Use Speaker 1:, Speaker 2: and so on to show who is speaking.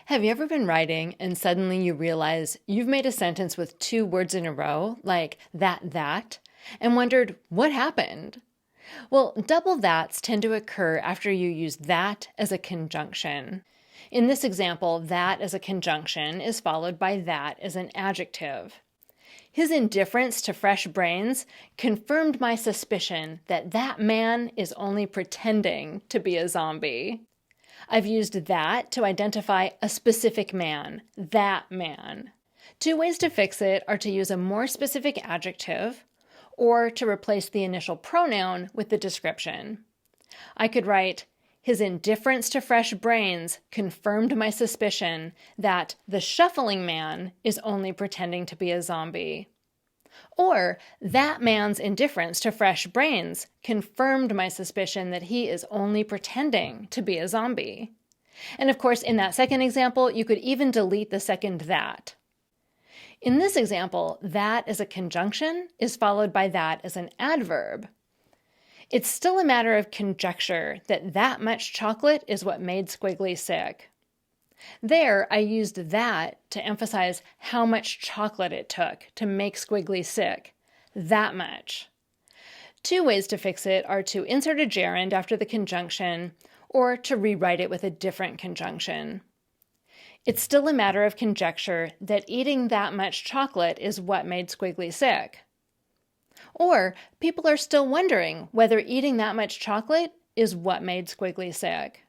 Speaker 1: Have you ever been writing and suddenly you realize you've made a sentence with two words in a row, like that, and wondered what happened? Well, double that's tend to occur after you use that as a conjunction. In this example, that as a conjunction is followed by that as an adjective. His indifference to fresh brains confirmed my suspicion that that man is only pretending to be a zombie. I've used that to identify a specific man, that man. Two ways to fix it are to use a more specific adjective or to replace the initial pronoun with the description. I could write, his indifference to fresh brains confirmed my suspicion that the shuffling man is only pretending to be a zombie. Or, that man's indifference to fresh brains confirmed my suspicion that he is only pretending to be a zombie. And of course, in that second example, you could even delete the second that. In this example, that as a conjunction is followed by that as an adverb. It's still a matter of conjecture that much chocolate is what made Squiggly sick. There, I used that to emphasize how much chocolate it took to make Squiggly sick. That much. Two ways to fix it are to insert a gerund after the conjunction or to rewrite it with a different conjunction. It's still a matter of conjecture that eating that much chocolate is what made Squiggly sick. Or people are still wondering whether eating that much chocolate is what made Squiggly sick.